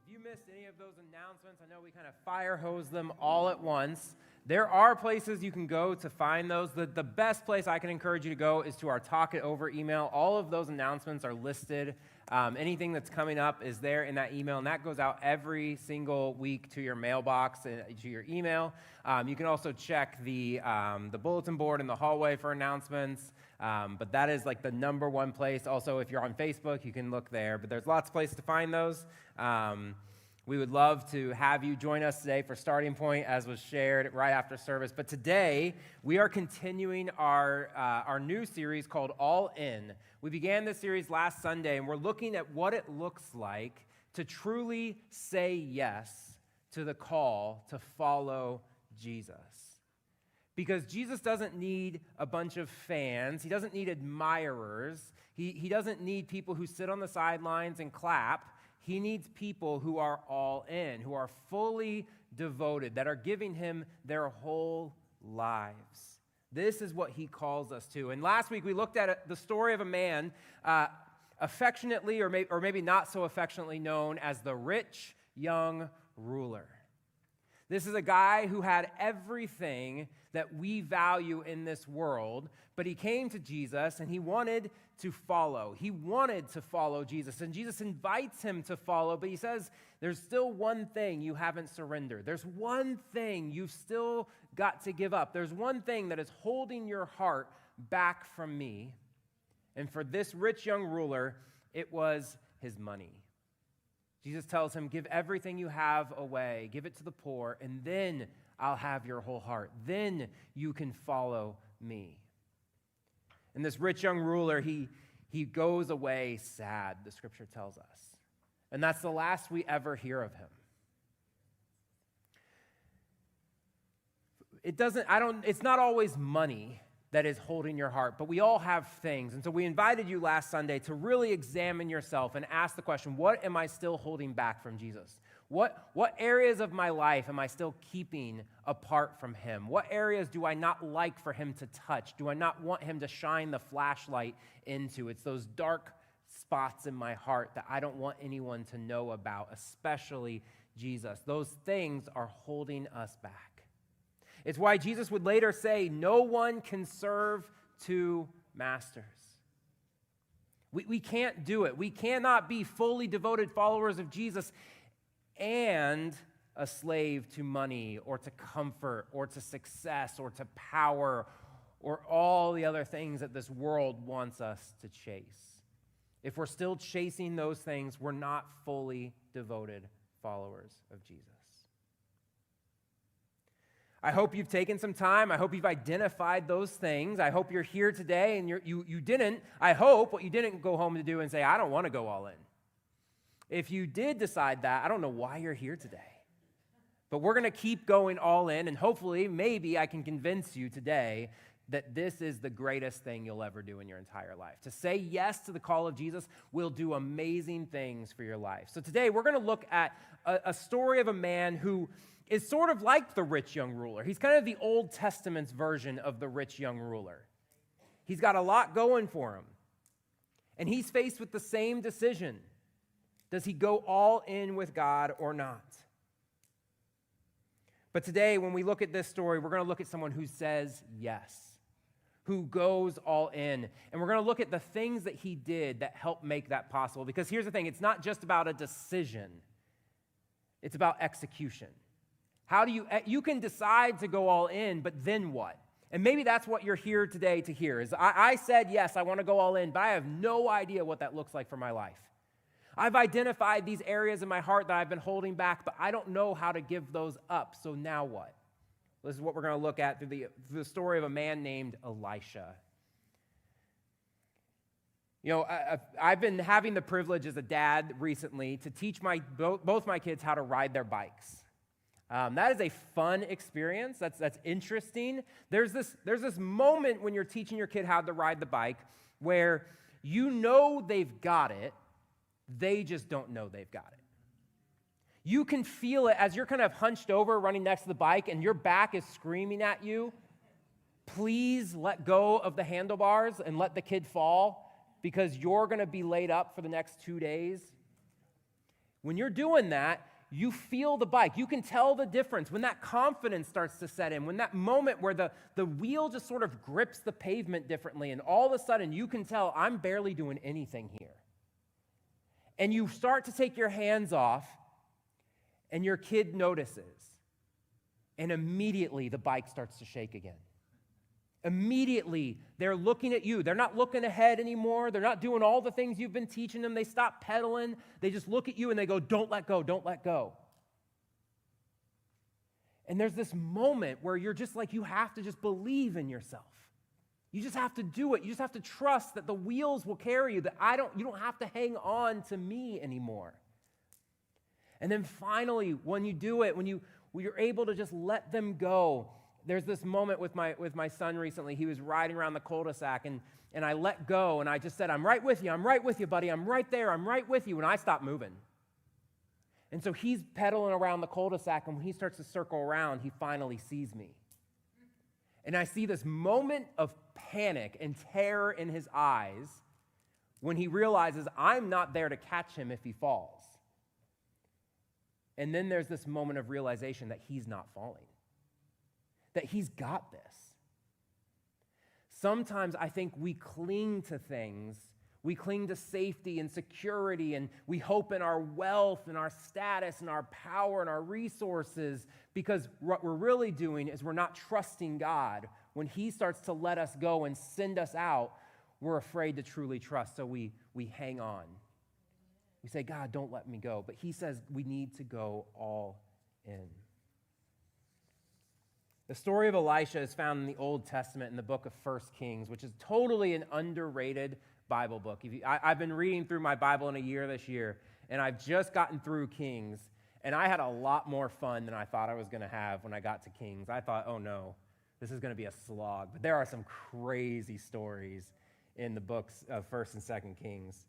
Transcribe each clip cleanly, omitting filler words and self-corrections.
If you missed any of those announcements, I know we kind of fire hose them all at once. There are places you can go to find those. The best place I can encourage you to go is to our Talk It Over email. All of those announcements are listed. Anything that's coming up is there in that email, and that goes out every single week to your mailbox, to your email. You can also check the bulletin board in the hallway for announcements, but that is like the number one place. Also, if you're on Facebook, you can look there, but there's lots of places to find those. We would love to have you join us today for Starting Point, as was shared right after service. But today, we are continuing our new series called All In. We began this series last Sunday, and we're looking at what it looks like to truly say yes to the call to follow Jesus. Because Jesus doesn't need a bunch of fans. He doesn't need admirers. He doesn't need people who sit on the sidelines and clap. He needs people who are all in, who are fully devoted, that are giving him their whole lives. This is what he calls us to. And last week we looked at the story of a man affectionately or maybe not so affectionately known as the rich young ruler. This is a guy who had everything that we value in this world, but he came to Jesus and he wanted to follow. He wanted to follow Jesus, and Jesus invites him to follow, but he says, there's still one thing you haven't surrendered. There's one thing you've still got to give up. There's one thing that is holding your heart back from me. And for this rich young ruler, it was his money. Jesus tells him, give everything you have away, give it to the poor, and then I'll have your whole heart. Then you can follow me. And this rich young ruler, he goes away sad, the scripture tells us. And that's the last we ever hear of him. It's not always money that is holding your heart, but we all have things. And so we invited you last Sunday to really examine yourself and ask the question, what am I still holding back from Jesus? What areas of my life am I still keeping apart from him? What areas do I not like for him to touch? Do I not want him to shine the flashlight into? It's those dark spots in my heart that I don't want anyone to know about, especially Jesus. Those things are holding us back. It's why Jesus would later say, no one can serve two masters. We can't do it. We cannot be fully devoted followers of Jesus and a slave to money or to comfort or to success or to power or all the other things that this world wants us to chase. If we're still chasing those things, we're not fully devoted followers of Jesus. I hope you've taken some time. I hope you've identified those things. I hope you're here today and you didn't. I hope what you didn't go home to do and say, I don't want to go all in. If you did decide that, I don't know why you're here today. But we're going to keep going all in, and hopefully, maybe I can convince you today that this is the greatest thing you'll ever do in your entire life. To say yes to the call of Jesus will do amazing things for your life. So today, we're going to look at a story of a man who is sort of like the rich young ruler. He's kind of the Old Testament's version of the rich young ruler. He's got a lot going for him, and he's faced with the same decision. Does he go all in with God or not? But today, when we look at this story, we're going to look at someone who says yes, who goes all in. And we're going to look at the things that he did that helped make that possible. Because here's the thing, it's not just about a decision. It's about execution. How do you can decide to go all in, but then what? And maybe that's what you're here today to hear, is I said, yes, I want to go all in, but I have no idea what that looks like for my life. I've identified these areas in my heart that I've been holding back, but I don't know how to give those up. So now what? This is what we're going to look at through the story of a man named Elisha. You know, I've been having the privilege as a dad recently to teach both my kids how to ride their bikes. That is a fun experience. That's interesting. There's this moment when you're teaching your kid how to ride the bike where you know they've got it. They just don't know they've got it. You can feel it as you're kind of hunched over running next to the bike and your back is screaming at you, please let go of the handlebars and let the kid fall because you're going to be laid up for the next 2 days. When you're doing that, you feel the bike. You can tell the difference when that confidence starts to set in, when that moment where the wheel just sort of grips the pavement differently, and all of a sudden you can tell, I'm barely doing anything here. And you start to take your hands off, and your kid notices, and immediately the bike starts to shake again. Immediately, they're looking at you. They're not looking ahead anymore. They're not doing all the things you've been teaching them. They stop pedaling. They just look at you and they go, don't let go, don't let go. And there's this moment where you're just like, you have to just believe in yourself. You just have to do it. You just have to trust that the wheels will carry you, that you don't have to hang on to me anymore. And then finally, when you do it, when you're able to just let them go, there's this moment with my son recently. He was riding around the cul-de-sac, and I let go, and I just said, I'm right with you, buddy. I'm right there. I'm right with you. And I stopped moving. And so he's pedaling around the cul-de-sac, and when he starts to circle around, he finally sees me. And I see this moment of panic and terror in his eyes when he realizes I'm not there to catch him if he falls. And then there's this moment of realization that he's not falling, that he's got this. Sometimes I think we cling to things. We cling to safety and security, and we hope in our wealth and our status and our power and our resources, because what we're really doing is we're not trusting God. When he starts to let us go and send us out, we're afraid to truly trust, so we hang on. We say, God, don't let me go. But he says we need to go all in. The story of Elisha is found in the Old Testament in the book of 1 Kings, which is totally an underrated Bible book. I've been reading through my Bible in a year this year, and I've just gotten through Kings, and I had a lot more fun than I thought I was going to have when I got to Kings. I thought, oh no, this is going to be a slog. But there are some crazy stories in the books of 1st and 2nd Kings.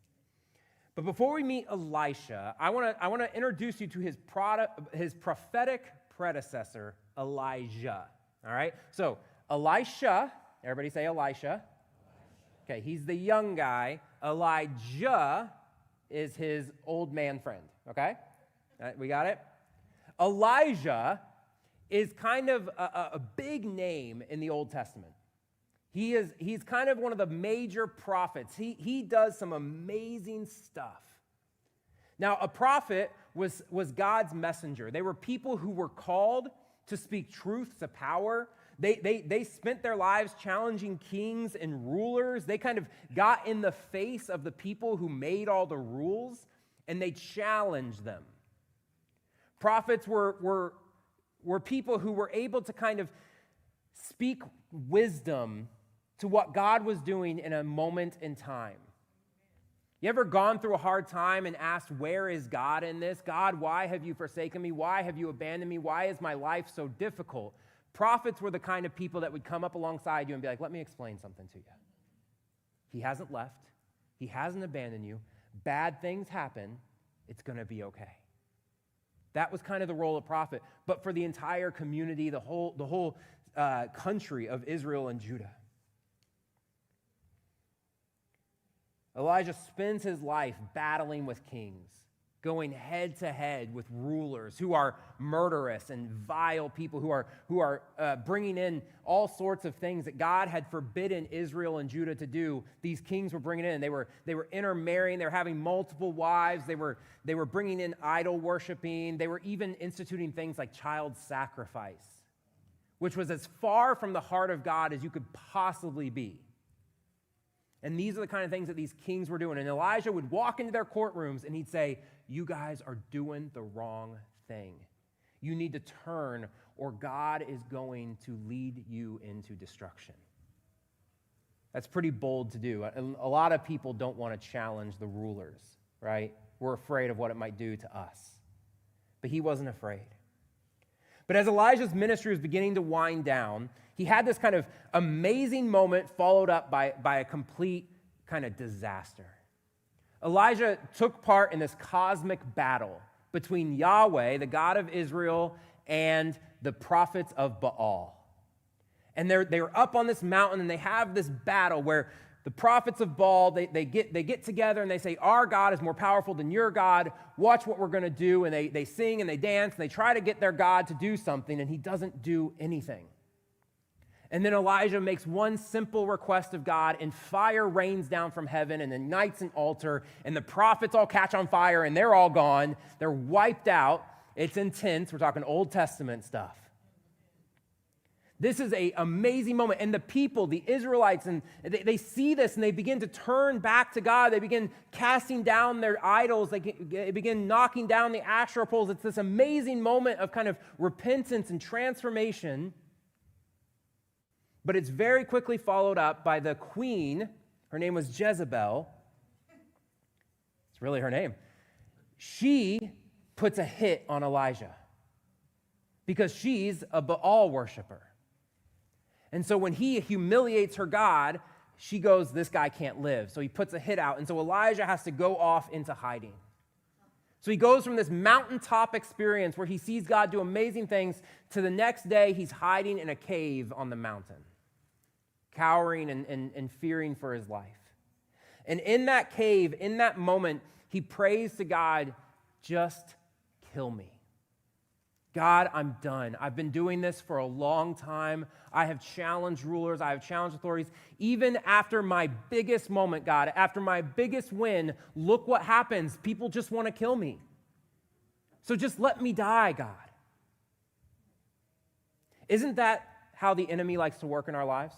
But before we meet Elisha, I want to introduce you to his prophetic predecessor, Elijah. All right? So, Elisha, everybody say Elisha. Okay, he's the young guy. Elijah is his old man friend. Okay? All right, we got it? Elijah is kind of a big name in the Old Testament. He's kind of one of the major prophets. He does some amazing stuff. Now, a prophet was God's messenger. They were people who were called to speak truth to power. They spent their lives challenging kings and rulers. They kind of got in the face of the people who made all the rules, and they challenged them. Prophets were people who were able to kind of speak wisdom to what God was doing in a moment in time. You ever gone through a hard time and asked, where is God in this? God, why have you forsaken me? Why have you abandoned me? Why is my life so difficult? Prophets were the kind of people that would come up alongside you and be like, let me explain something to you. He hasn't left. He hasn't abandoned you. Bad things happen. It's going to be okay. That was kind of the role of prophet, but for the entire community, the whole country of Israel and Judah. Elijah spends his life battling with kings, going head to head with rulers who are murderous and vile people who are bringing in all sorts of things that God had forbidden Israel and Judah to do. These kings were bringing in. They were intermarrying. They were having multiple wives. They were bringing in idol worshiping. They were even instituting things like child sacrifice, which was as far from the heart of God as you could possibly be. And these are the kind of things that these kings were doing. And Elijah would walk into their courtrooms and he'd say, you guys are doing the wrong thing. You need to turn, or God is going to lead you into destruction. That's pretty bold to do. A lot of people don't want to challenge the rulers, right? We're afraid of what it might do to us. But he wasn't afraid. But as Elijah's ministry was beginning to wind down, he had this kind of amazing moment followed up by a complete kind of disaster. Elijah took part in this cosmic battle between Yahweh, the God of Israel, and the prophets of Baal. And they were up on this mountain, and they have this battle where the prophets of Baal, they get together and they say, our God is more powerful than your God. Watch what we're going to do. And they sing and they dance and they try to get their God to do something, and he doesn't do anything. And then Elijah makes one simple request of God, and fire rains down from heaven and ignites an altar, and the prophets all catch on fire, and they're all gone. They're wiped out. It's intense. We're talking Old Testament stuff. This is an amazing moment. And the people, the Israelites, and they see this, and they begin to turn back to God. They begin casting down their idols. They begin knocking down the Asherah poles. It's this amazing moment of kind of repentance and transformation. But it's very quickly followed up by the queen. Her name was Jezebel. It's really her name. She puts a hit on Elijah because she's a Baal worshiper. And so when he humiliates her God, she goes, this guy can't live. So he puts a hit out. And so Elijah has to go off into hiding. So he goes from this mountaintop experience where he sees God do amazing things to the next day he's hiding in a cave on the mountain, cowering and fearing for his life. And in that cave, in that moment, he prays to God, just kill me. God, I'm done. I've been doing this for a long time. I have challenged rulers. I have challenged authorities. Even after my biggest moment, God, after my biggest win, look what happens. People just want to kill me. So just let me die, God. Isn't that how the enemy likes to work in our lives?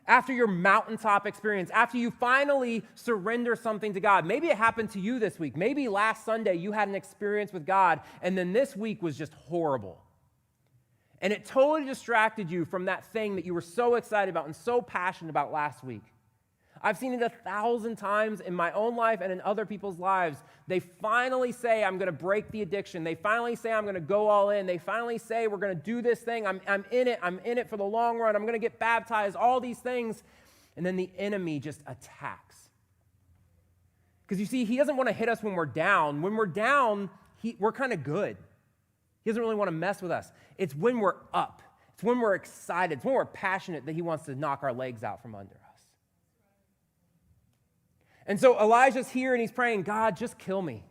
After your mountaintop experience, after you finally surrender something to God, maybe it happened to you this week. Maybe last Sunday you had an experience with God, and then this week was just horrible. And it totally distracted you from that thing that you were so excited about and so passionate about last week. I've seen it 1,000 times in my own life and in other people's lives. They finally say, I'm going to break the addiction. They finally say, I'm going to go all in. They finally say, we're going to do this thing. I'm in it. I'm in it for the long run. I'm going to get baptized, all these things. And then the enemy just attacks. Because you see, he doesn't want to hit us when we're down. When we're down, we're kind of good. He doesn't really want to mess with us. It's when we're up. It's when we're excited. It's when we're passionate that he wants to knock our legs out from under us. And so Elijah's here and he's praying, God, just kill me.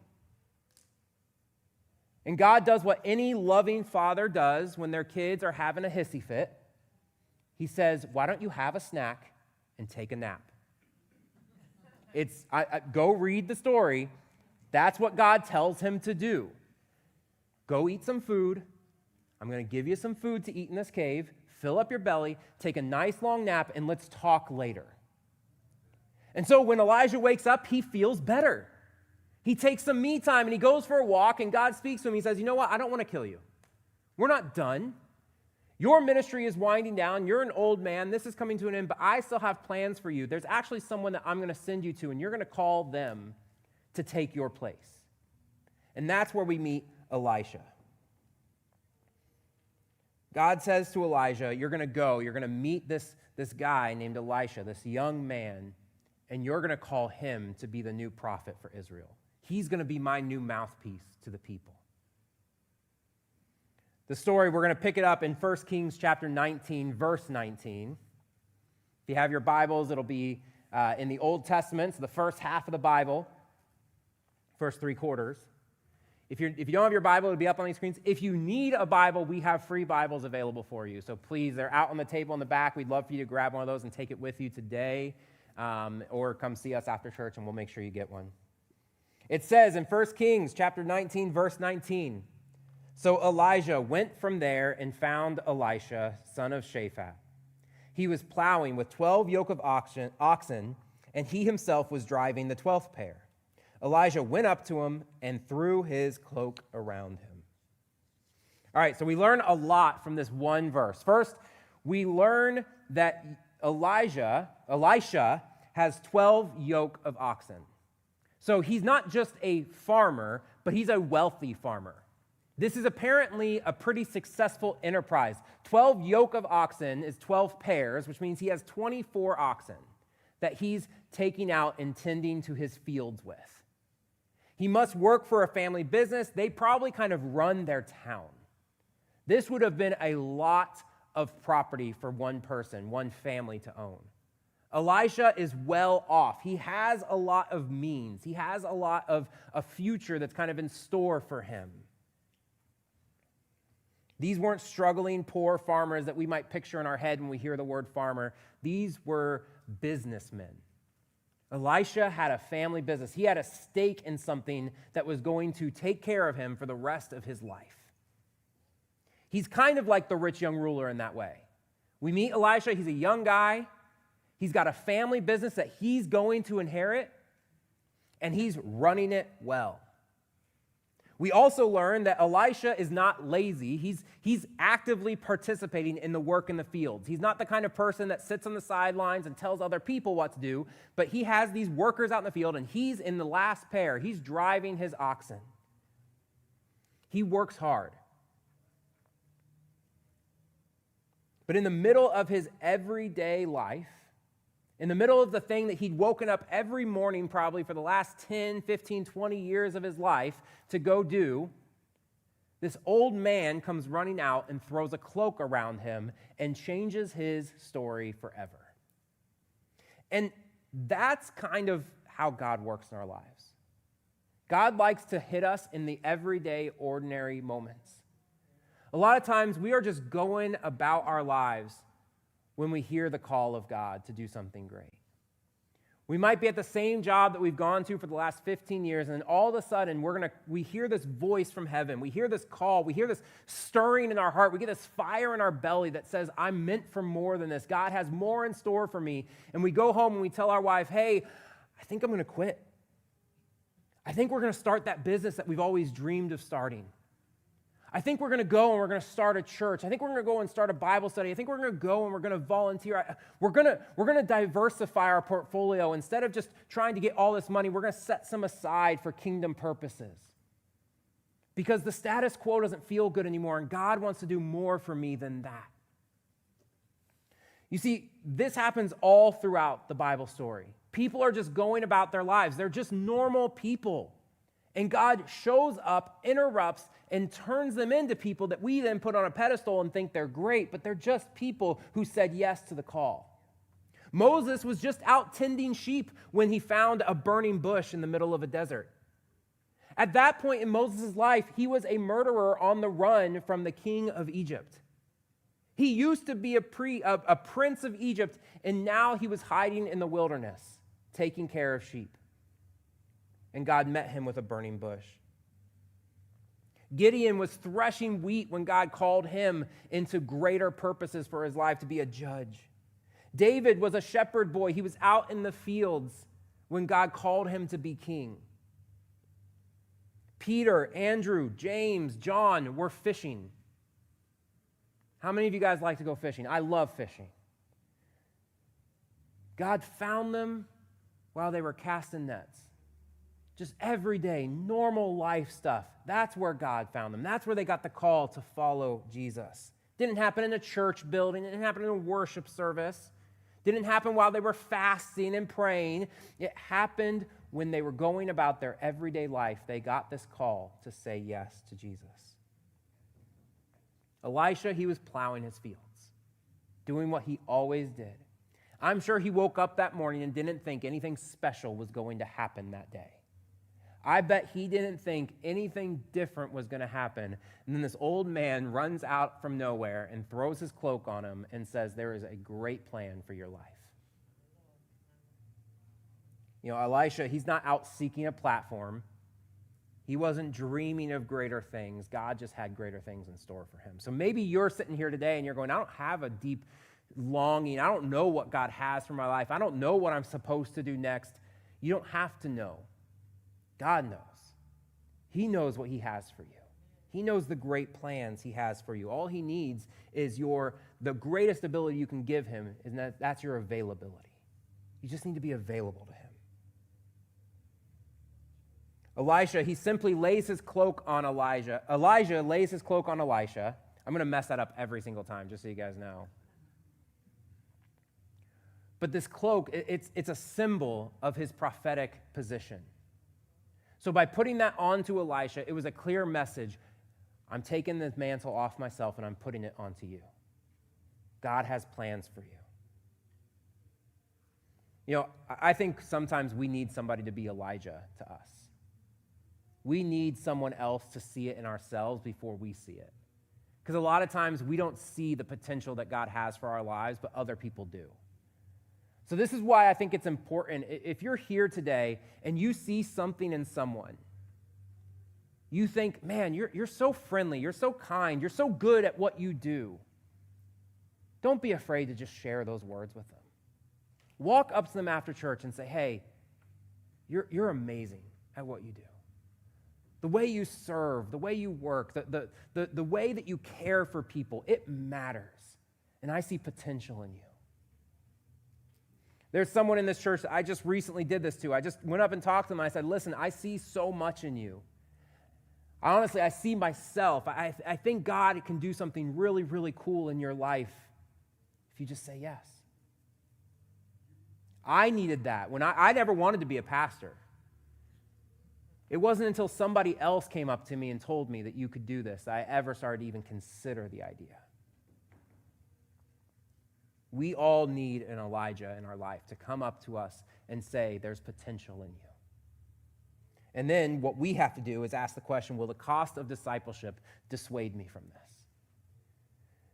And God does what any loving father does when their kids are having a hissy fit. He says, why don't you have a snack and take a nap? Go read the story. That's what God tells him to do. Go eat some food. I'm going to give you some food to eat in this cave. Fill up your belly. Take a nice long nap, and let's talk later. And so when Elijah wakes up, he feels better. He takes some me time and he goes for a walk, and God speaks to him. He says, you know what? I don't want to kill you. We're not done. Your ministry is winding down. You're an old man. This is coming to an end, but I still have plans for you. There's actually someone that I'm going to send you to, and you're going to call them to take your place. And that's where we meet Elisha. God says to Elijah, you're going to go. You're going to meet this guy named Elisha, this young man, and you're going to call him to be the new prophet for Israel. He's going to be my new mouthpiece to the people. The story, we're going to pick it up in 1 Kings chapter 19, verse 19. If you have your Bibles, it'll be in the Old Testament, so the first half of the Bible, first 3 quarters. If you don't have your Bible, it'll be up on these screens. If you need a Bible, we have free Bibles available for you. So please, they're out on the table in the back. We'd love for you to grab one of those and take it with you today. Or come see us after church and we'll make sure you get one. It says in 1 Kings chapter 19, verse 19, so Elijah went from there and found Elisha, son of Shaphat. He was plowing with 12 yoke of oxen, and he himself was driving the 12th pair. Elijah went up to him and threw his cloak around him. All right, so we learn a lot from this one verse. First, we learn that Elisha has 12 yoke of oxen. So he's not just a farmer, but he's a wealthy farmer. This is apparently a pretty successful enterprise. 12 yoke of oxen is 12 pairs, which means he has 24 oxen that he's taking out and tending to his fields with. He must work for a family business. They probably kind of run their town. This would have been a lot of property for one person, one family to own. Elisha is well off. He has a lot of means. He has a lot of a future that's kind of in store for him. These weren't struggling, poor farmers that we might picture in our head when we hear the word farmer. These were businessmen. Elisha had a family business. He had a stake in something that was going to take care of him for the rest of his life. He's kind of like the rich young ruler in that way. We meet Elisha. He's a young guy. He's got a family business that he's going to inherit, and he's running it well. We also learn that Elisha is not lazy. He's actively participating in the work in the fields. He's not the kind of person that sits on the sidelines and tells other people what to do, but he has these workers out in the field, and he's in the last pair. He's driving his oxen. He works hard. But in the middle of his everyday life, in the middle of the thing that he'd woken up every morning probably for the last 10, 15, 20 years of his life to go do, this old man comes running out and throws a cloak around him and changes his story forever. And that's kind of how God works in our lives. God likes to hit us in the everyday, ordinary moments. A lot of times we are just going about our lives when we hear the call of God to do something great. We might be at the same job that we've gone to for the last 15 years, and then all of a sudden we hear this voice from heaven. We hear this call. We hear this stirring in our heart. We get this fire in our belly that says, I'm meant for more than this. God has more in store for me. And we go home and we tell our wife, hey, I think I'm going to quit. I think we're going to start that business that we've always dreamed of starting. I think we're going to go and we're going to start a church. I think we're going to go and start a Bible study. I think we're going to go and we're going to volunteer. We're going to diversify our portfolio. Instead of just trying to get all this money, we're going to set some aside for kingdom purposes. Because the status quo doesn't feel good anymore, and God wants to do more for me than that. You see, this happens all throughout the Bible story. People are just going about their lives. They're just normal people. And God shows up, interrupts, and turns them into people that we then put on a pedestal and think they're great, but they're just people who said yes to the call. Moses was just out tending sheep when he found a burning bush in the middle of a desert. At that point in Moses' life, he was a murderer on the run from the king of Egypt. He used to be a prince of Egypt, and now he was hiding in the wilderness, taking care of sheep. And God met him with a burning bush. Gideon was threshing wheat when God called him into greater purposes for his life to be a judge. David was a shepherd boy. He was out in the fields when God called him to be king. Peter, Andrew, James, John were fishing. How many of you guys like to go fishing? I love fishing. God found them while they were casting nets. Just everyday, normal life stuff. That's where God found them. That's where they got the call to follow Jesus. Didn't happen in a church building. It didn't happen in a worship service. Didn't happen while they were fasting and praying. It happened when they were going about their everyday life. They got this call to say yes to Jesus. Elisha, he was plowing his fields, doing what he always did. I'm sure he woke up that morning and didn't think anything special was going to happen that day. I bet he didn't think anything different was going to happen. And then this old man runs out from nowhere and throws his cloak on him and says, there is a great plan for your life. You know, Elisha, he's not out seeking a platform. He wasn't dreaming of greater things. God just had greater things in store for him. So maybe you're sitting here today and you're going, I don't have a deep longing. I don't know what God has for my life. I don't know what I'm supposed to do next. You don't have to know. God knows. He knows what he has for you. He knows the great plans he has for you. All he needs is the greatest ability you can give him, and that's your availability. You just need to be available to him. Elisha, he simply lays his cloak on Elijah. Elijah lays his cloak on Elisha. I'm going to mess that up every single time, just so you guys know. But this cloak, it's a symbol of his prophetic position. So by putting that onto Elisha, it was a clear message. I'm taking this mantle off myself and I'm putting it onto you. God has plans for you. I think sometimes we need somebody to be Elijah to us. We need someone else to see it in ourselves before we see it. Because a lot of times we don't see the potential that God has for our lives, but other people do. So this is why I think it's important. If you're here today and you see something in someone, you think, man, you're so friendly, you're so kind, you're so good at what you do. Don't be afraid to just share those words with them. Walk up to them after church and say, hey, you're amazing at what you do. The way you serve, the way you work, the way that you care for people, it matters. And I see potential in you. There's someone in this church that I just recently did this to. I just went up and talked to them. And I said, listen, I see so much in you. Honestly, I see myself. I think God can do something really, really cool in your life if you just say yes. I needed that. When I never wanted to be a pastor. It wasn't until somebody else came up to me and told me that you could do this that I ever started to even consider the idea. We all need an Elijah in our life to come up to us and say, there's potential in you. And then what we have to do is ask the question, will the cost of discipleship dissuade me from this?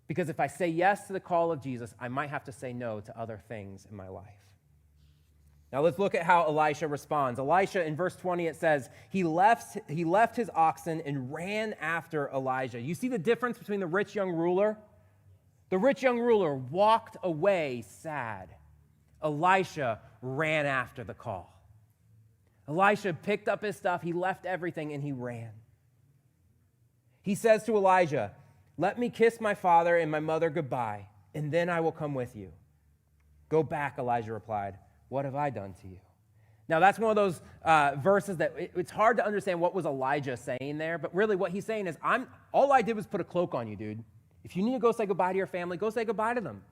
Because if I say yes to the call of Jesus, I might have to say no to other things in my life. Now let's look at how Elisha responds. Elisha, in verse 20, it says, he left his oxen and ran after Elijah. You see the difference between the rich young ruler? The rich young ruler walked away sad. Elisha ran after the call. Elisha picked up his stuff, he left everything, and he ran. He says to Elijah, let me kiss my father and my mother goodbye, and then I will come with you. Go back, Elijah replied. What have I done to you? Now, that's one of those verses that it's hard to understand what was Elijah saying there, but really what he's saying is, all I did was put a cloak on you, dude. If you need to go say goodbye to your family, go say goodbye to them.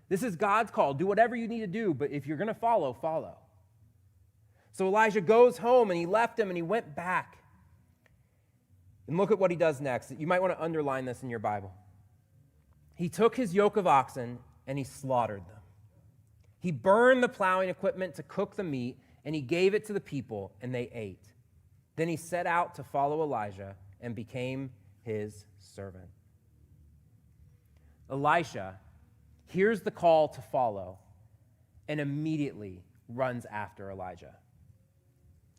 This is God's call. Do whatever you need to do, but if you're going to follow, follow. So Elijah goes home, and he left him, and he went back. And look at what he does next. You might want to underline this in your Bible. He took his yoke of oxen, and he slaughtered them. He burned the plowing equipment to cook the meat, and he gave it to the people, and they ate. Then he set out to follow Elijah and became his servant. Elisha hears the call to follow and immediately runs after Elijah.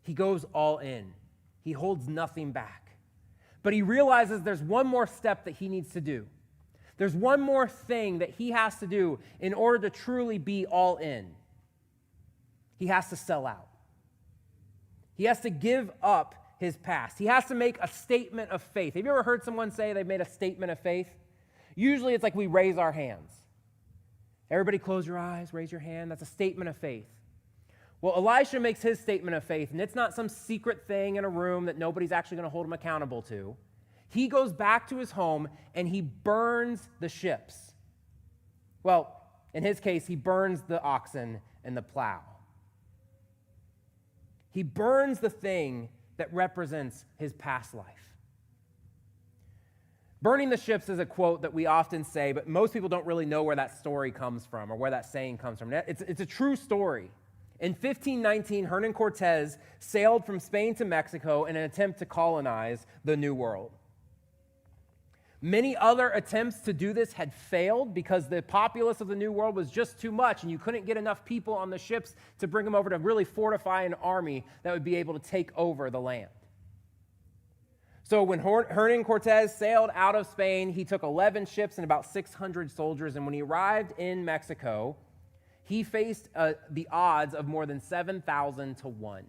He goes all in. He holds nothing back. But he realizes there's one more step that he needs to do. There's one more thing that he has to do in order to truly be all in. He has to sell out. He has to give up his past. He has to make a statement of faith. Have you ever heard someone say they've made a statement of faith? Usually it's like we raise our hands. Everybody close your eyes, raise your hand. That's a statement of faith. Well, Elisha makes his statement of faith, and it's not some secret thing in a room that nobody's actually going to hold him accountable to. He goes back to his home, and he burns the ships. Well, in his case, he burns the oxen and the plow. He burns the thing that represents his past life. Burning the ships is a quote that we often say, but most people don't really know where that story comes from or where that saying comes from. It's a true story. In 1519, Hernan Cortez sailed from Spain to Mexico in an attempt to colonize the New World. Many other attempts to do this had failed because the populace of the New World was just too much, and you couldn't get enough people on the ships to bring them over to really fortify an army that would be able to take over the land. So when Hernan Cortez sailed out of Spain, he took 11 ships and about 600 soldiers, and when he arrived in Mexico, he faced the odds of more than 7,000 to 1.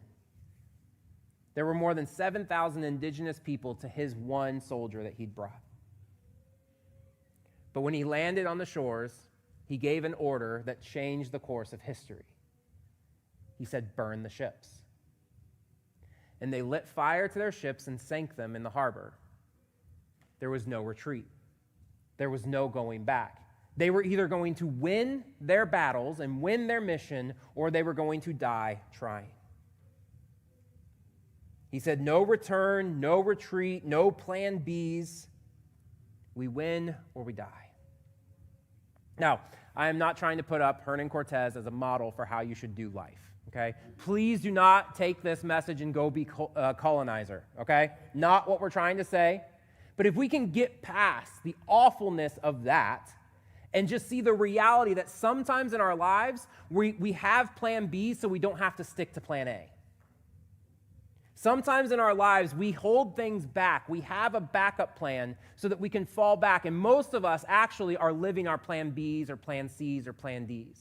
There were more than 7,000 indigenous people to his one soldier that he'd brought. But when he landed on the shores, he gave an order that changed the course of history. He said, burn the ships. And they lit fire to their ships and sank them in the harbor. There was no retreat. There was no going back. They were either going to win their battles and win their mission, or they were going to die trying. He said, no return, no retreat, no plan Bs. We win or we die. Now, I am not trying to put up Hernan Cortez as a model for how you should do life, okay? Please do not take this message and go be a colonizer, okay? Not what we're trying to say. But if we can get past the awfulness of that and just see the reality that sometimes in our lives, we have plan B so we don't have to stick to plan A. Sometimes in our lives, we hold things back. We have a backup plan so that we can fall back. And most of us actually are living our plan Bs or plan Cs or plan Ds.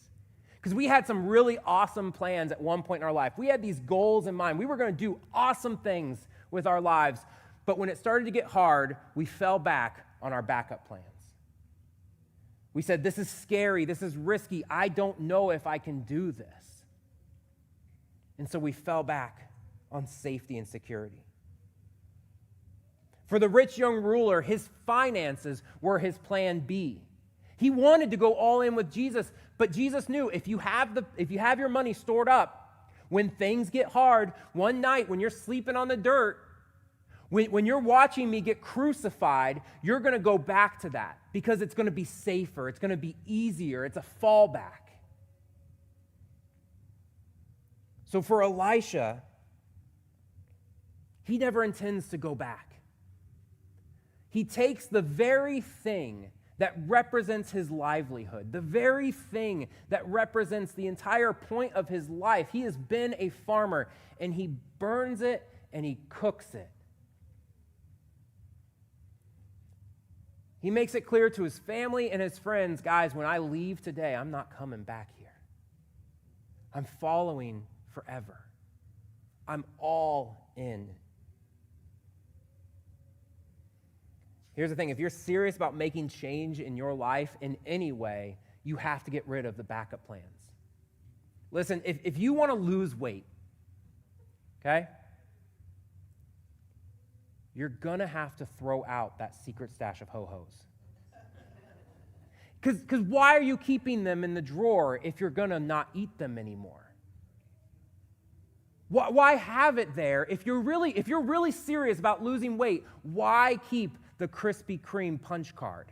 Because we had some really awesome plans at one point in our life. We had these goals in mind. We were going to do awesome things with our lives. But when it started to get hard, we fell back on our backup plans. We said, this is scary. This is risky. I don't know if I can do this. And so we fell back on safety and security. For the rich young ruler, his finances were his plan B. He wanted to go all in with Jesus, but Jesus knew if you have your money stored up, when things get hard, one night when you're sleeping on the dirt, when you're watching me get crucified, you're going to go back to that because it's going to be safer, it's going to be easier, it's a fallback. So for Elisha, he never intends to go back. He takes the very thing that represents his livelihood, the very thing that represents the entire point of his life. He has been a farmer, and he burns it and he cooks it. He makes it clear to his family and his friends, guys, when I leave today, I'm not coming back here. I'm following forever. I'm all in. Here's the thing, if you're serious about making change in your life in any way, you have to get rid of the backup plans. Listen, if you want to lose weight, okay, you're going to have to throw out that secret stash of ho-hos. Because why are you keeping them in the drawer if you're going to not eat them anymore? Why have it there? If you're really serious about losing weight, why keep the Krispy Kreme punch card?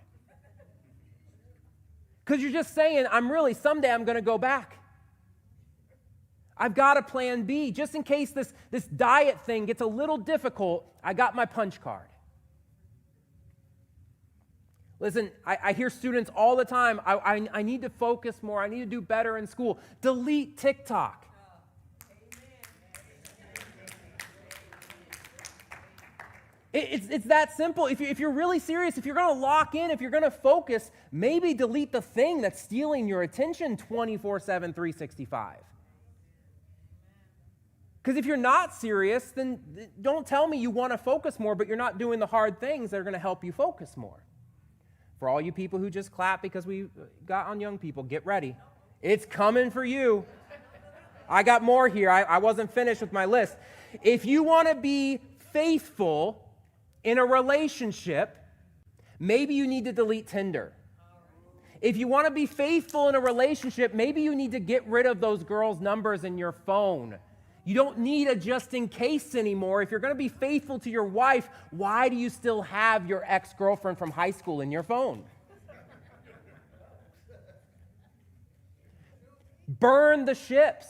Because you're just saying, someday I'm going to go back. I've got a plan B. Just in case this diet thing gets a little difficult, I got my punch card. Listen, I hear students all the time, I need to focus more, I need to do better in school. Delete TikTok. It's that simple. If you're really serious, if you're going to lock in, if you're going to focus, maybe delete the thing that's stealing your attention 24/7, 365. Because if you're not serious, then don't tell me you want to focus more, but you're not doing the hard things that are going to help you focus more. For all you people who just clap because we got on young people, get ready. It's coming for you. I got more here. I wasn't finished with my list. If you want to be faithful in a relationship, maybe you need to delete Tinder. If you want to be faithful in a relationship, maybe you need to get rid of those girls' numbers in your phone. You don't need a just in case anymore. If you're going to be faithful to your wife, why do you still have your ex-girlfriend from high school in your phone? Burn the ships.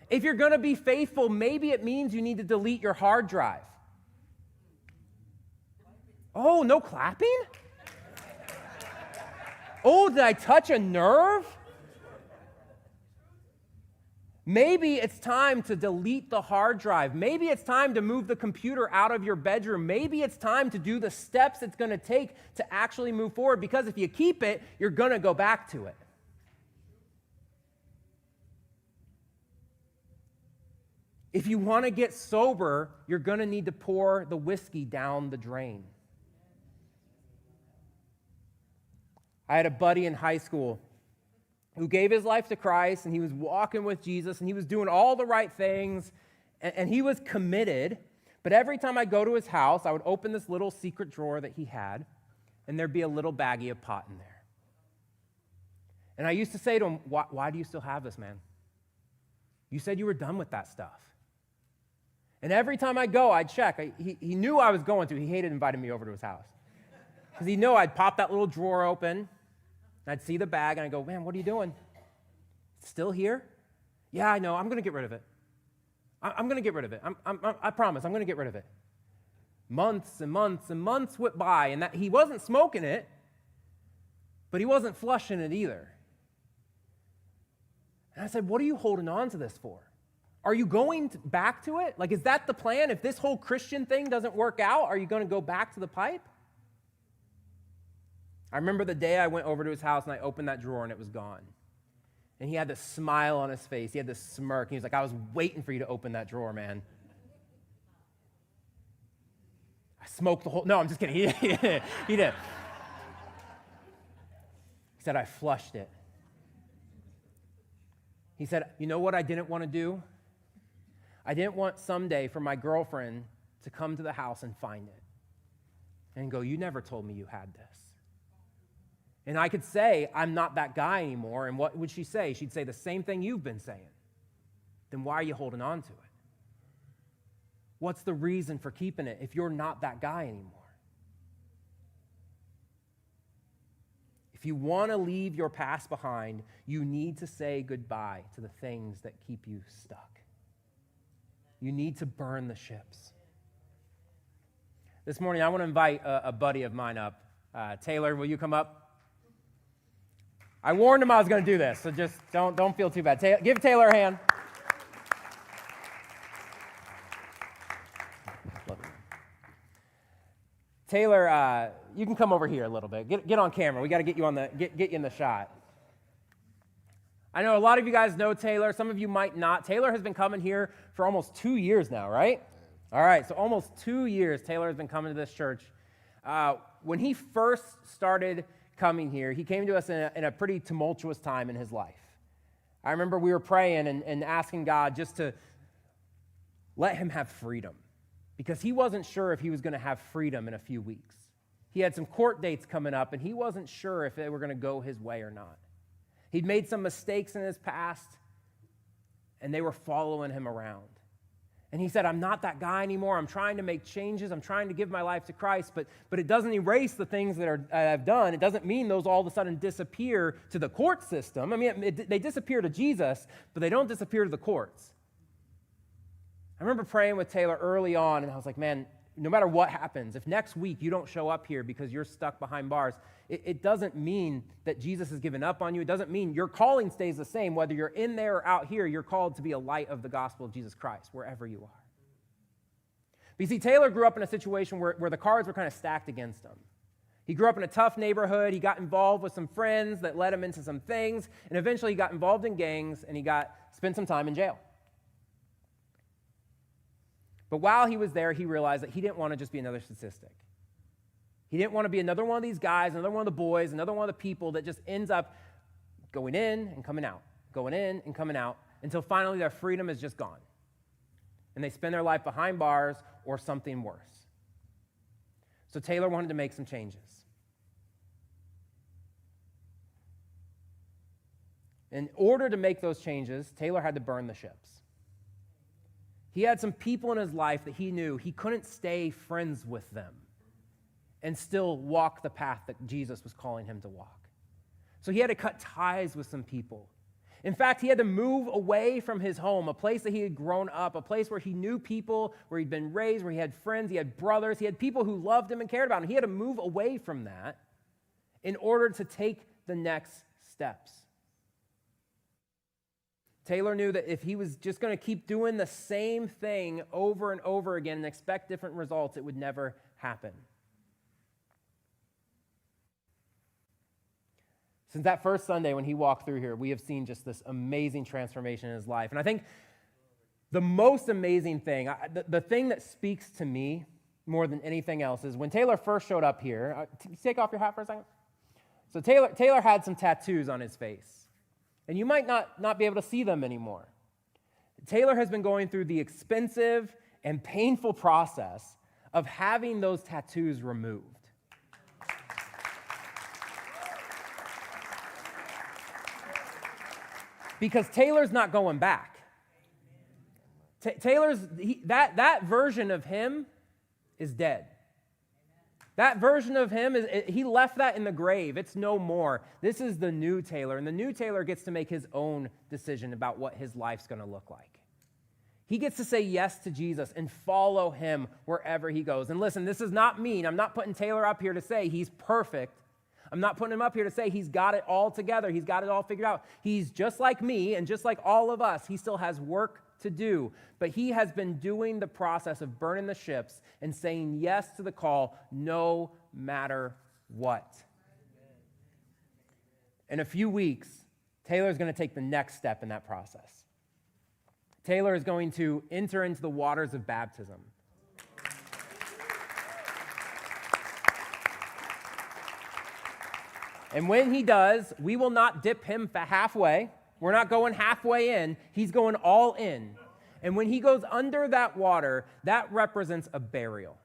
If you're going to be faithful, maybe it means you need to delete your hard drive. Oh, no clapping? Oh, did I touch a nerve? Maybe it's time to delete the hard drive. Maybe it's time to move the computer out of your bedroom. Maybe it's time to do the steps it's going to take to actually move forward, because if you keep it, you're going to go back to it. If you want to get sober, you're going to need to pour the whiskey down the drain. I had a buddy in high school who gave his life to Christ, and he was walking with Jesus, and he was doing all the right things, and he was committed. But every time I go to his house, I would open this little secret drawer that he had, and there'd be a little baggie of pot in there. And I used to say to him, why do you still have this, man? You said you were done with that stuff. And every time I go, I'd check. He knew I was going to. He hated inviting me over to his house. Because he knew I'd pop that little drawer open, And I'd see the bag, and I'd go, man, what are you doing? It's still here? Yeah, I know. I'm going to get rid of it. I'm going to get rid of it. I promise. I'm going to get rid of it. Months and months and months went by, and that he wasn't smoking it, but he wasn't flushing it either. And I said, what are you holding on to this for? Are you going back to it? Like, is that the plan? If this whole Christian thing doesn't work out, are you going to go back to the pipe? I remember the day I went over to his house and I opened that drawer and it was gone. And he had this smile on his face. He had this smirk. He was like, I was waiting for you to open that drawer, man. I smoked the whole... No, I'm just kidding. He did. He said, I flushed it. He said, you know what I didn't want to do? I didn't want someday for my girlfriend to come to the house and find it and go, you never told me you had this. And I could say, I'm not that guy anymore. And what would she say? She'd say the same thing you've been saying. Then why are you holding on to it? What's the reason for keeping it if you're not that guy anymore? If you want to leave your past behind, you need to say goodbye to the things that keep you stuck. You need to burn the ships. This morning, I want to invite a buddy of mine up. Taylor, will you come up? I warned him I was going to do this, so just don't feel too bad. Give Taylor a hand. Taylor, you can come over here a little bit. Get on camera. We got to get you get you in the shot. I know a lot of you guys know Taylor. Some of you might not. Taylor has been coming here for almost 2 years now, right? All right, so almost 2 years Taylor has been coming to this church. When he first started coming here, he came to us in a pretty tumultuous time in his life. I remember we were praying and asking God just to let him have freedom, because he wasn't sure if he was going to have freedom in a few weeks. He had some court dates coming up, and he wasn't sure if they were going to go his way or not. He'd made some mistakes in his past, and they were following him around. And he said, I'm not that guy anymore. I'm trying to make changes. I'm trying to give my life to Christ, but it doesn't erase the things that I've done. It doesn't mean those all of a sudden disappear to the court system. I mean, they disappear to Jesus, but they don't disappear to the courts. I remember praying with Taylor early on, and I was like, man, no matter what happens, if next week you don't show up here because you're stuck behind bars, it doesn't mean that Jesus has given up on you. It doesn't mean your calling stays the same. Whether you're in there or out here, you're called to be a light of the gospel of Jesus Christ, wherever you are. But you see, Taylor grew up in a situation where the cards were kind of stacked against him. He grew up in a tough neighborhood. He got involved with some friends that led him into some things, and eventually he got involved in gangs, and he spent some time in jail. But while he was there, he realized that he didn't want to just be another statistic. He didn't want to be another one of these guys, another one of the boys, another one of the people that just ends up going in and coming out, going in and coming out, until finally their freedom is just gone. And they spend their life behind bars or something worse. So Taylor wanted to make some changes. In order to make those changes, Taylor had to burn the ships. He had some people in his life that he knew he couldn't stay friends with them and still walk the path that Jesus was calling him to walk. So he had to cut ties with some people. In fact, he had to move away from his home, a place that he had grown up, a place where he knew people, where he'd been raised, where he had friends, he had brothers, he had people who loved him and cared about him. He had to move away from that in order to take the next steps. Taylor knew that if he was just going to keep doing the same thing over and over again and expect different results, it would never happen. Since that first Sunday when he walked through here, we have seen just this amazing transformation in his life. And I think the most amazing thing, the thing that speaks to me more than anything else is when Taylor first showed up here. Take off your hat for a second. So Taylor had some tattoos on his face. And you might not be able to see them anymore. Taylor has been going through the expensive and painful process of having those tattoos removed. Because Taylor's not going back. That version of him is dead. That version of him, he left that in the grave. It's no more. This is the new Taylor, and the new Taylor gets to make his own decision about what his life's going to look like. He gets to say yes to Jesus and follow him wherever he goes. And listen, this is not mean. I'm not putting Taylor up here to say he's perfect. I'm not putting him up here to say he's got it all together. He's got it all figured out. He's just like me and just like all of us. He still has work to do. But he has been doing the process of burning the ships and saying yes to the call no matter what. In a few weeks, Taylor's going to take the next step in that process. Taylor is going to enter into the waters of baptism. And when he does, we will not dip him halfway. We're not going halfway in. He's going all in. And when he goes under that water, that represents a burial.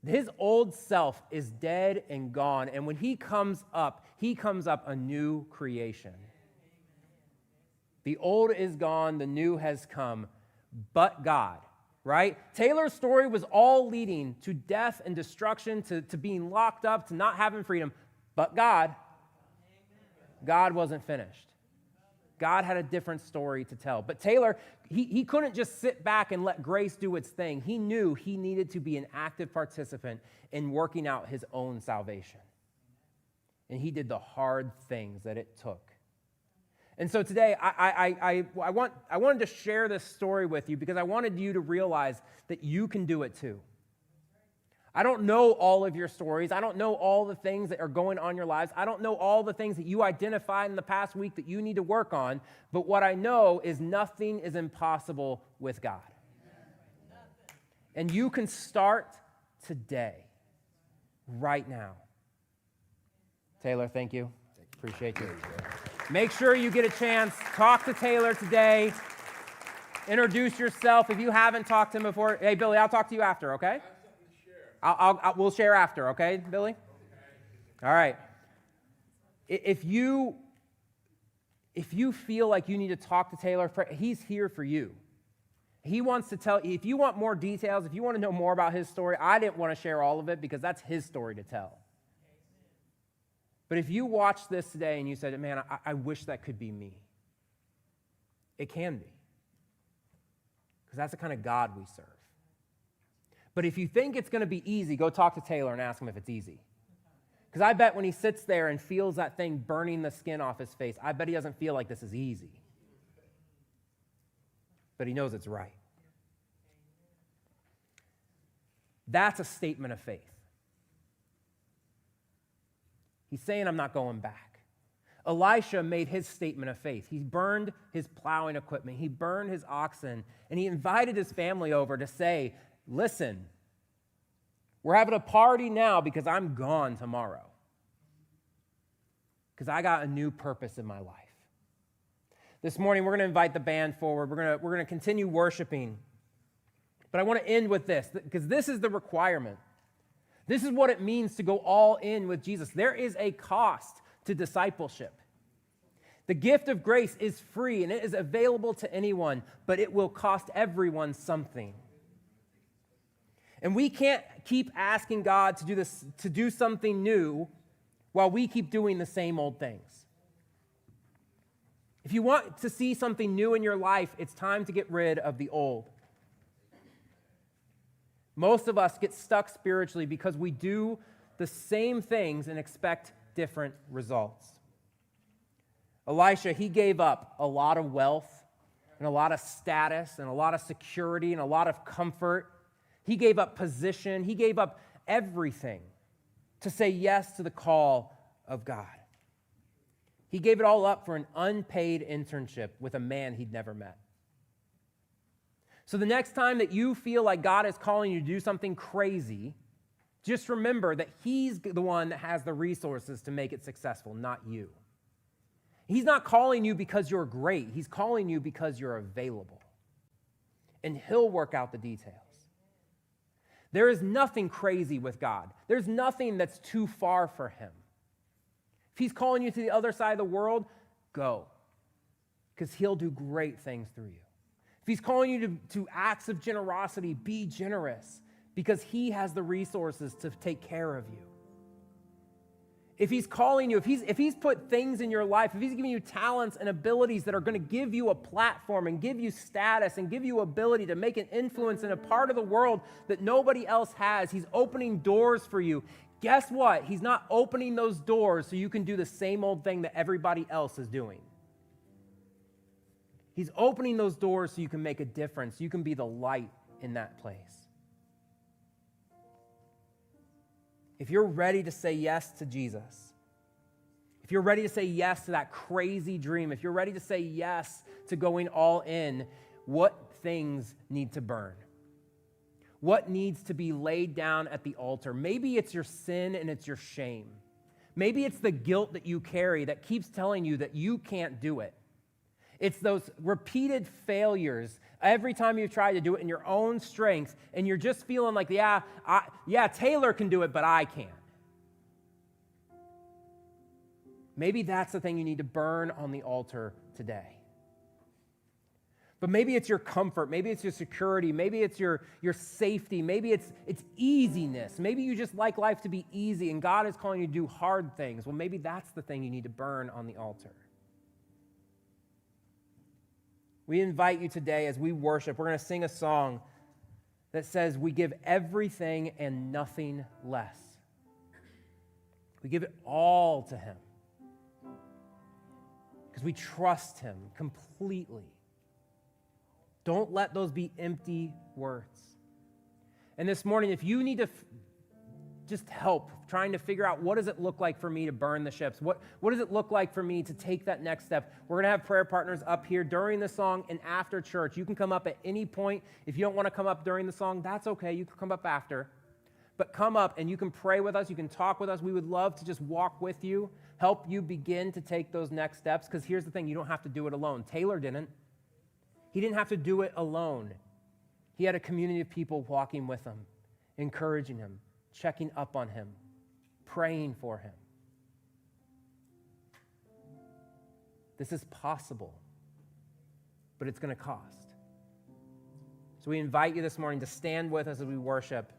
His old self is dead and gone. And when he comes up a new creation. The old is gone, the new has come, but God, right? Taylor's story was all leading to death and destruction, to being locked up, to not having freedom. But God wasn't finished. God had a different story to tell. But Taylor, he couldn't just sit back and let grace do its thing. He knew he needed to be an active participant in working out his own salvation. And he did the hard things that it took. And so today, I wanted to share this story with you because I wanted you to realize that you can do it too. I don't know all of your stories. I don't know all the things that are going on in your lives. I don't know all the things that you identified in the past week that you need to work on. But what I know is nothing is impossible with God. And you can start today, right now. Taylor, thank you. Appreciate you. Make sure you get a chance. Talk to Taylor today. Introduce yourself if you haven't talked to him before. Hey, Billy, I'll talk to you after, okay? We'll share after, okay, Billy? Okay. All right. If you feel like you need to talk to Taylor, he's here for you. He wants to tell you, if you want more details, if you want to know more about his story, I didn't want to share all of it because that's his story to tell. But if you watch this today and you said, man, I wish that could be me, it can be. Because that's the kind of God we serve. But if you think it's going to be easy, go talk to Taylor and ask him if it's easy. Because I bet when he sits there and feels that thing burning the skin off his face, I bet he doesn't feel like this is easy. But he knows it's right. That's a statement of faith. He's saying, I'm not going back. Elisha made his statement of faith. He burned his plowing equipment. He burned his oxen. And he invited his family over to say, listen, we're having a party now because I'm gone tomorrow. Because I got a new purpose in my life. This morning, we're going to invite the band forward. We're going to continue worshiping. But I want to end with this, because this is the requirement. This is what it means to go all in with Jesus. There is a cost to discipleship. The gift of grace is free, and it is available to anyone, but it will cost everyone something. And we can't keep asking God to do something new while we keep doing the same old things. If you want to see something new in your life, it's time to get rid of the old. Most of us get stuck spiritually because we do the same things and expect different results. Elisha, he gave up a lot of wealth and a lot of status and a lot of security and a lot of comfort. He gave up position. He gave up everything to say yes to the call of God. He gave it all up for an unpaid internship with a man he'd never met. So the next time that you feel like God is calling you to do something crazy, just remember that he's the one that has the resources to make it successful, not you. He's not calling you because you're great. He's calling you because you're available. And he'll work out the details. There is nothing crazy with God. There's nothing that's too far for him. If he's calling you to the other side of the world, go. Because he'll do great things through you. If he's calling you to acts of generosity, be generous. because he has the resources to take care of you. If he's calling you, if he's put things in your life, if he's giving you talents and abilities that are going to give you a platform and give you status and give you ability to make an influence in a part of the world that nobody else has, he's opening doors for you. Guess what? He's not opening those doors so you can do the same old thing that everybody else is doing. He's opening those doors so you can make a difference. You can be the light in that place. If you're ready to say yes to Jesus, if you're ready to say yes to that crazy dream, if you're ready to say yes to going all in, what things need to burn? What needs to be laid down at the altar? Maybe it's your sin and it's your shame. Maybe it's the guilt that you carry that keeps telling you that you can't do it. It's those repeated failures every time you've tried to do it in your own strength, and you're just feeling like, yeah, Taylor can do it, but I can't. Maybe that's the thing you need to burn on the altar today. But maybe it's your comfort, maybe it's your security, maybe it's your safety, maybe it's easiness. Maybe you just like life to be easy, and God is calling you to do hard things. Well, maybe that's the thing you need to burn on the altar. We invite you today as we worship, we're going to sing a song that says we give everything and nothing less. We give it all to him because we trust him completely. Don't let those be empty words. And this morning, if you need to just help trying to figure out what does it look like for me to burn the ships? What does it look like for me to take that next step? We're going to have prayer partners up here during the song and after church. You can come up at any point. If you don't want to come up during the song, that's okay. You can come up after. But come up and you can pray with us. You can talk with us. We would love to just walk with you, help you begin to take those next steps. Because here's the thing, you don't have to do it alone. Taylor didn't. He didn't have to do it alone. He had a community of people walking with him, encouraging him, checking up on him, praying for him. This is possible, but it's going to cost. So we invite you this morning to stand with us as we worship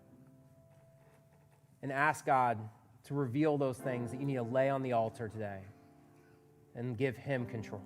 and ask God to reveal those things that you need to lay on the altar today and give him control.